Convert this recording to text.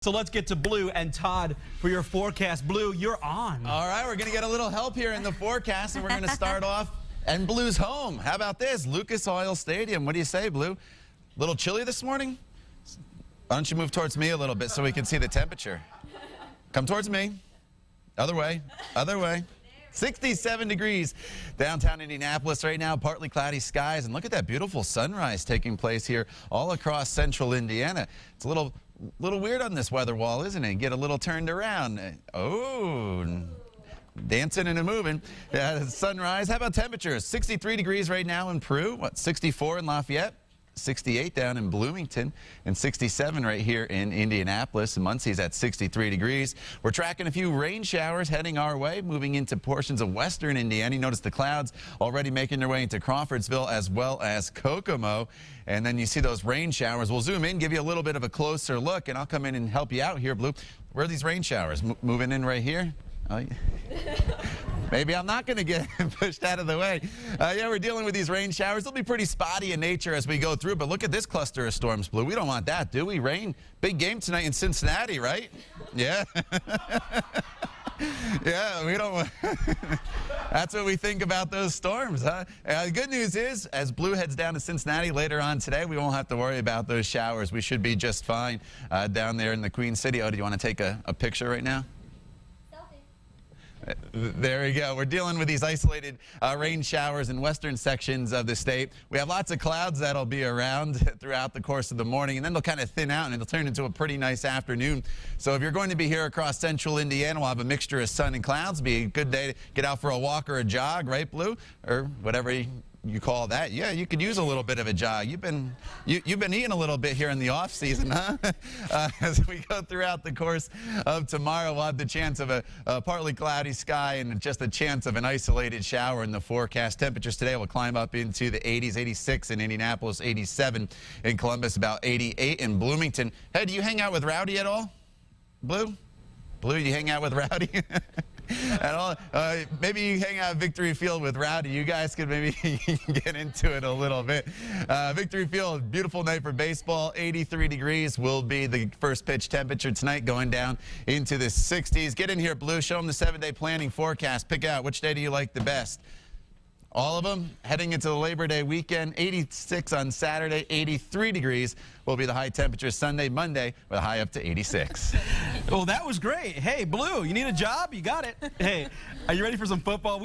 So let's get to Blue and Todd for your forecast. Blue, you're on. All right, we're going to get a little help here in the forecast, and we're going to start off and Blue's home. How about this? Lucas Oil Stadium. What do you say, Blue? A little chilly this morning? Why don't you move towards me a little bit so we can see the temperature? Come towards me. Other way. Other way. 67 degrees downtown Indianapolis right now, partly cloudy skies, and look at that beautiful sunrise taking place here all across central Indiana. It's a little weird on this weather wall, isn't it? Get a little turned around. Oh, dancing and moving. Sunrise. How about temperatures? 63 degrees right now in Peru. 64 in Lafayette? 68 down in Bloomington, and 67 right here in Indianapolis. Muncie's at 63 degrees. We're tracking a few rain showers heading our way, moving into portions of western Indiana. You notice the clouds already making their way into Crawfordsville as well as Kokomo. And then you see those rain showers. We'll zoom in, give you a little bit of a closer look, and I'll come in and help you out here, Blue. Where are these rain showers? Moving in right here? Oh, yeah. Maybe I'm not going to get pushed out of the way. Yeah, we're dealing with these rain showers. They'll be pretty spotty in nature as we go through, but look at this cluster of storms, Blue. We don't want that, do we? Rain. Big game tonight in Cincinnati, right? Yeah. Yeah, we don't. That's what we think about those storms, huh? The good news is, as Blue heads down to Cincinnati later on today, we won't have to worry about those showers. We should be just fine down there in the Queen City. Oh, do you want to take a picture right now? There we go. We're dealing with these isolated rain showers in western sections of the state. We have lots of clouds that'll be around throughout the course of the morning, and then they'll kind of thin out and it'll turn into a pretty nice afternoon. So if you're going to be here across central Indiana, we'll have a mixture of sun and clouds. Be a good day to get out for a walk or a jog, right, Blue? Or whatever you call that. Yeah, you could use a little bit of a jog. You've been eating a little bit here in the off season, huh? As we go throughout the course of tomorrow, we'll have the chance of a partly cloudy sky and just a chance of an isolated shower in the forecast. Temperatures today will climb up into the 80s, 86 in Indianapolis, 87 in Columbus, about 88 in Bloomington. Hey, do you hang out with Rowdy at all? Blue? Blue, do you hang out with Rowdy? At all? Maybe you hang out at Victory Field with Rowdy. You guys could maybe get into it a little bit. Victory Field, beautiful night for baseball. 83 degrees will be the first pitch temperature tonight, going down into the 60s. Get in here, Blue. Show them the 7-day planning forecast. Pick out which day do you like the best. All of them heading into the Labor Day weekend. 86 on Saturday, 83 degrees will be the high temperature Sunday, Monday, with a high up to 86. Well, that was great. Hey, Blue, you need a job? You got it. Hey, are you ready for some football?